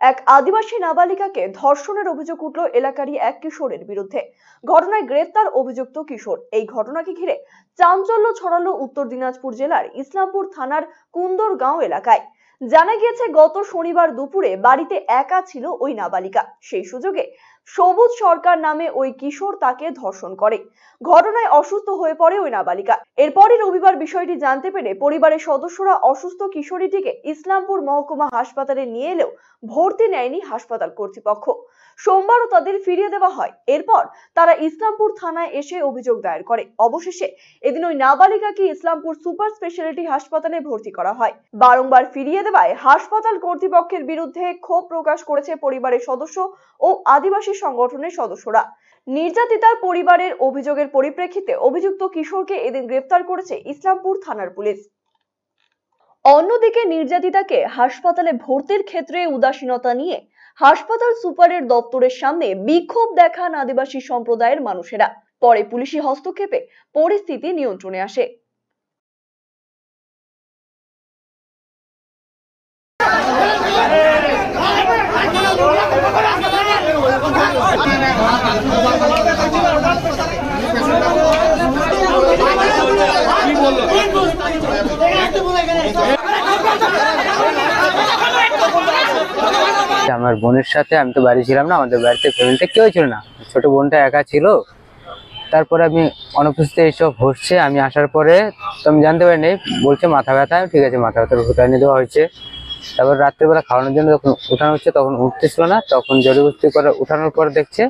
এক আদিবাসী নাবালিকাকে ধর্ষণের অভিযোগ উঠল এলাকারই এক কিশোরের বিরুদ্ধে। ঘটনায় গ্রেফতার অভিযুক্ত কিশোর। এই ঘটনাকে ঘিরে চাঞ্চল্য ছড়ালো উত্তর দিনাজপুর জেলার ইসলামপুর থানার কুন্দরগাঁও এলাকায়। জানা গিয়েছে, গত শনিবার দুপুরে বাড়িতে একা ছিল ওই নাবালিকা। সেই সুযোগে সবুজ সরকার নামে ওই কিশোর তাকে ধর্ষণ করে। ঘটনায় অসুস্থ হয়ে পড়ে ওই নাবালিকা। এরপরই রবিবার বিষয়টি জানতে পেরে পরিবারের সদস্যরা অসুস্থ কিশোরীটিকে ইসলামপুর মহকুমা হাসপাতালে নিয়ে এলেও ভর্তি নেয়নি হাসপাতাল কর্তৃপক্ষ। সোমবারও তাদের ফিরিয়ে দেওয়া হয়। এরপর তারা ইসলামপুর থানায় এসে অভিযোগ দায়ের করে। অবশেষে এদিন ওই নাবালিকাকে ইসলামপুর সুপার স্পেশালিটি হাসপাতালে ভর্তি করা হয়। বারংবার ফিরিয়ে দেওয়ায় হাসপাতাল কর্তৃপক্ষের বিরুদ্ধে ক্ষোভ প্রকাশ করেছে পরিবারের সদস্য ও আদিবাসী সংগঠনের সদস্যরা। নির্যাতিতার পরিবারের অভিযোগের পরিপ্রেক্ষিতে অভিযুক্ত কিশোরকে এদিন গ্রেফতার করেছে ইসলামপুর থানার পুলিশ। অন্যদিকে নির্যাতিতাকে হাসপাতালে ভর্তির ক্ষেত্রে উদাসীনতা নিয়ে হাসপাতাল সুপারের দপ্তরের সামনে বিক্ষোভ দেখান আদিবাসী সম্প্রদায়ের মানুষেরা। পরে পুলিশি হস্তক্ষেপে পরিস্থিতি নিয়ন্ত্রণে আসে। আমার বোনের সাথে আমি তো বাড়ি ছিলাম না, আমাদের বাড়িতে ফ্যামিলিতে কেউ ছিল না, ছোট বোনটা একা ছিল। তারপরে আমি অনুপস্থিত এইসব হচ্ছে, আমি আসার পরে তো আমি জানতে পারিনি, বলছে মাথা ব্যথা। ঠিক আছে, মাথা ব্যথার ওষুধ এনে দেওয়া হয়েছে। তারপর রাত্রিবেলা খাওয়ানোর জন্য যখন উঠানো হচ্ছে তখন উঠতেছিল না, তখন জড়িবস্তি করে উঠানোর পর দেখছে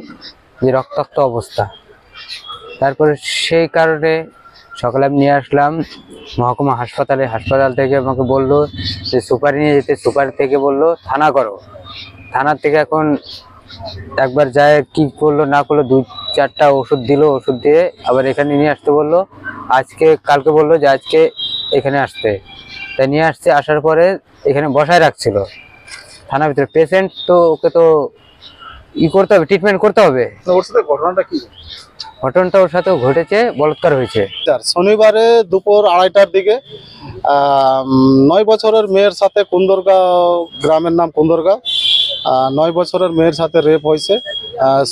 যে রক্তাক্ত অবস্থা। তারপরে সেই কারণে সকালে আমি নিয়ে আসলাম মহকুমা হাসপাতালে। হাসপাতাল থেকে আমাকে বললো যে সুপারি নিয়ে যেতে, সুপারি থেকে বললো থানা করো। থানার থেকে এখন একবার যায় কি করলো না করলো, 2-4টা ওষুধ দিল, ওষুধ দিয়ে আবার এখানে নিয়ে আসতে বললো। কালকে বললো যে আজকে এখানে আসতে, তাই নিয়ে আসছে। আসার পরে এখানে বসায় রাখছিল থানার ভিতরে। পেশেন্ট তো ওকে তো করতে হবে, ট্রিটমেন্ট করতে হবে। ওর সাথে ঘটনাটা কি? ঘটনাটা ওর সাথেও ঘটেছে, বলাৎকার হয়েছে। শনিবারে দুপুর 2:30টার দিকে 9 বছরের মেয়ের সাথে কুন্দরগাঁও, গ্রামের নাম কুন্দরগাঁও, 9 বছরের মেয়ের সাথে রেপ হয়েছে।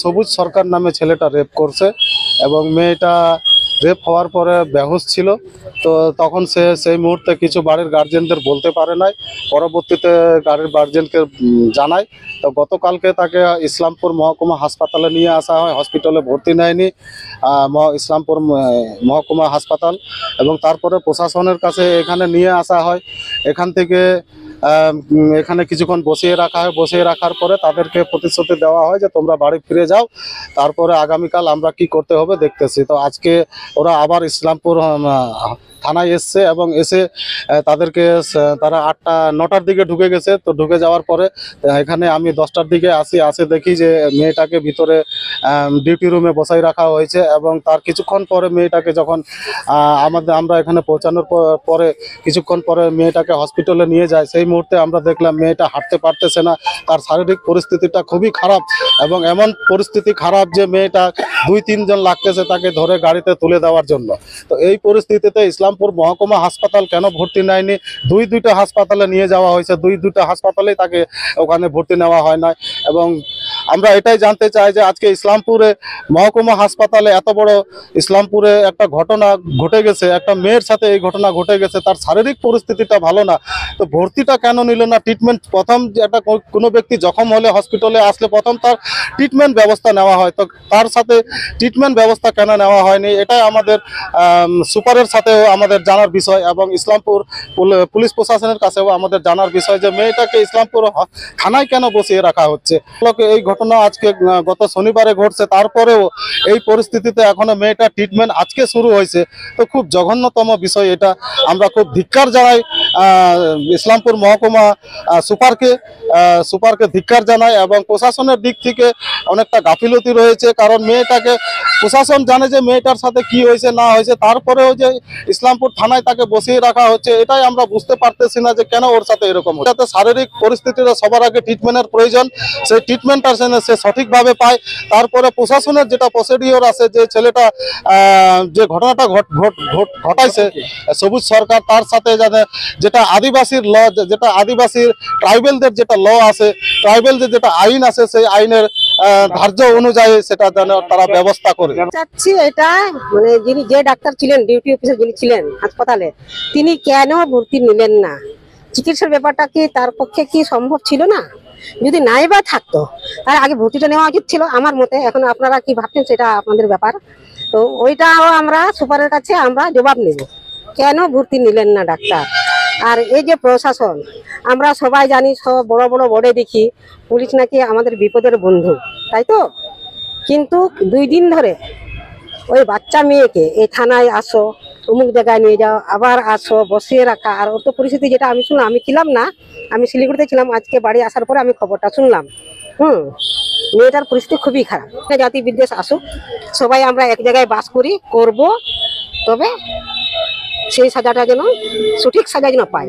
সবুজ সরকার নামে ছেলেটা রেপ করছে এবং মেয়েটা রেপ হওয়ার পরে বেহুশ ছিল। তো তখন সে সেই মুহূর্তে কিছু বাড়ির গার্জেনদের বলতে পারে নাই, পরবর্তীতে গাড়ির গার্জেনকে জানায়। তো গতকালকে তাকে ইসলামপুর মহকুমা হাসপাতালে নিয়ে আসা হয়, হসপিটালে ভর্তি নেয়নি ইসলামপুর মহকুমা হাসপাতাল। এবং তারপরে প্রশাসনের কাছে এখানে নিয়ে আসা হয়। এখান থেকে এখানে কিছুক্ষণ বসিয়ে রাখা হয়। বসিয়ে রাখার পরে তাদেরকে প্রতিশ্রুতি দেওয়া হয় যে তোমরা বাড়ি ফিরে যাও, তারপরে আগামীকাল আমরা কি করতে হবে দেখতেছি। তো আজকে ওরা আবার ইসলামপুর থানায় এসছে এবং এসে তাদেরকে তারা 8টা-9টার দিকে ঢুকে গেছে। তো ঢুকে যাওয়ার পরে এখানে আমি 10টার দিকে আসে দেখি যে মেয়েটাকে ভিতরে ডিউটি রুমে বসাই রাখা হয়েছে। এবং তার কিছুক্ষণ পরে মেয়েটাকে যখন আমরা এখানে পৌঁছানোর পরে কিছুক্ষণ পরে মেয়েটাকে হসপিটালে নিয়ে যায়, সেই মুহূর্তে আমরা দেখলাম মেয়েটা হাঁটতে পারতেছে না। তার শারীরিক পরিস্থিতিটা খুবই খারাপ এবং এমন পরিস্থিতি খারাপ যে মেয়েটা 2-3 জন লাগতেছে তাকে ধরে গাড়িতে তুলে দেওয়ার জন্য। তো এই পরিস্থিতিতে ইসলামপুর মহকুমা হাসপাতাল কেন ভর্তি নেয়নি? 2-2টা হাসপাতালে নিয়ে যাওয়া হয়েছে, 2-2টা হাসপাতালেই তাকে ওখানে ভর্তি নেওয়া হয় না। এবং আমরা এটাই জানতে চাই যে আজকে ইসলামপুরে মহকুমা হাসপাতালে এত বড় ইসলামপুরে একটা ঘটনা ঘটে গেছে, একটা মেয়ের সাথে এই ঘটনা ঘটে গেছে, তার শারীরিক পরিস্থিতিটা ভালো না। তো ভর্তিটা কেন নিল না? ট্রিটমেন্ট প্রথম একটা কোনো ব্যক্তি জখম হলে হসপিটালে আসলে প্রথম তার ট্রিটমেন্ট ব্যবস্থা নেওয়া হয়, তো তার সাথে ট্রিটমেন্ট ব্যবস্থা কেন নেওয়া হয়নি? এটাই আমাদের সুপারের সাথেও আমাদের জানার বিষয় এবং ইসলামপুর পুলিশ প্রশাসনের কাছেও আমাদের জানার বিষয় যে মেয়েটাকে ইসলামপুর থানায় কেন বসিয়ে রাখা হচ্ছে। এই ঘটনা আজকে গত শনিবারে ঘটছে, তারপরেও এই পরিস্থিতিতে এখনো মেয়েটা ট্রিটমেন্ট আজকে শুরু হয়েছে। তো খুব জঘন্যতম বিষয় এটা। আমরা খুব ধিক্কার জানাই ইসলামপুর মহকুমা সুপারকে ধিক্কার জানাই এবং প্রশাসনের দিক থেকে অনেকটা গাফিলতি রয়েছে। কারণ মেয়েটাকে প্রশাসন জানে যে মেয়েটার সাথে কি হয়েছে না হয়েছে, তারপরেও যে ইসলামপুর থানায় তাকে বসিয়ে রাখা হচ্ছে, এটাই আমরা বুঝতে পারতেছি না যে কেন ওর সাথে এরকম হচ্ছে। শারীরিক পরিস্থিতিটা সবার আগে ট্রিটমেন্টের প্রয়োজন, সেই ট্রিটমেন্টটা প্রশাসনে সে সঠিকভাবে পায়। তারপরে প্রশাসনের যেটা প্রসিডিওর আছে, যে ছেলেটা যে ঘটনাটা ঘটাইছে সবুজ সরকার, তার সাথে যেটা আদিবাসীর ল, যেটা আদিবাসী ট্রাইবেলদের যেটা ল আছে, ট্রাইবেলদের যেটা আইন আছে, সেই আইনের ধার্য অনুযায়ী সেটা যেন তারা ব্যবস্থা করে। চাচ্ছি এটা, মানে যিনি যে ডাক্তার ছিলেন, ডিউটি অফিসার যিনি ছিলেন হাসপাতালে, তিনি কেন ভর্তি নিলেন না? চিকিৎসার ব্যাপারটা কি তার পক্ষে কি সম্ভব ছিল না? যদি নাই বা থাকতো তার আগে ভর্তিটা নেওয়া উচিত ছিল আমার মতে। এখন আপনারা কি ভাবছেন সেটা আপনাদের ব্যাপার। তো ওইটাও আমরা সুপারের কাছে আমরা জবাব নেব, কেন ভর্তি নিলেন না ডাক্তার। আর এই যে প্রশাসন, আমরা সবাই জানি, সব বড় বড় বোর্ডে দেখি পুলিশ নাকি আমাদের বিপদের বন্ধু, তাই তো? কিন্তু 2 দিন ধরে ওই বাচ্চা মেয়েকে এই থানায় আসো, অমুক জায়গায় নিয়ে যাও, আবার আসো, বসিয়ে রাখা। আর ওর তো পরিস্থিতি যেটা আমি শুনলাম, আমি ছিলাম না, আমি শিলিগুড়িতে ছিলাম, আজকে বাড়ি আসার পরে আমি খবরটা শুনলাম। মেয়েটার পরিস্থিতি খুবই খারাপ। জাতি বিদ্বেষ আসুক, সবাই আমরা এক জায়গায় বাস করি, করব, তবে সেই সাজাটা যেন সঠিক সাজা যেন পাই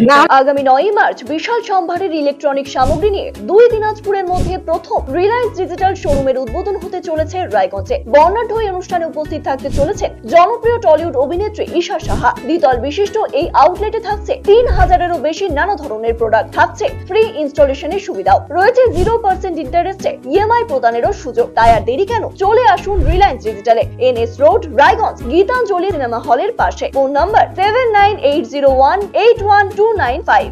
না। আগামী 9ই মার্চ বিশাল সম্ভারের ইলেকট্রনিক সামগ্রী নিয়ে 2 দিনাজপুরের মধ্যে প্রথম রিলায়েন্স ডিজিটাল শোরুমের উদ্বোধন হতে চলেছে রায়গঞ্জে। বর্ণাঢ্য এই অনুষ্ঠানে উপস্থিত থাকতে চলেছেন জনপ্রিয় টলিউড অভিনেত্রী ঈশা সাহা। দ্বিতল বিশিষ্ট এই আউটলেটে থাকছে 3000-এরও বেশি নানা ধরনের প্রোডাক্ট, থাকছে ফ্রি ইনস্টলেশনের সুবিধাও, রয়েছে 0% ইন্টারেস্টে ইএমআই প্রদানেরও সুযোগ। তাই আর দেরি কেন, চলে আসুন রিলায়েন্স ডিজিটালে, NS road, Raiganj, Gitanjali cinema হলের পাশে। Phone number 7980181295।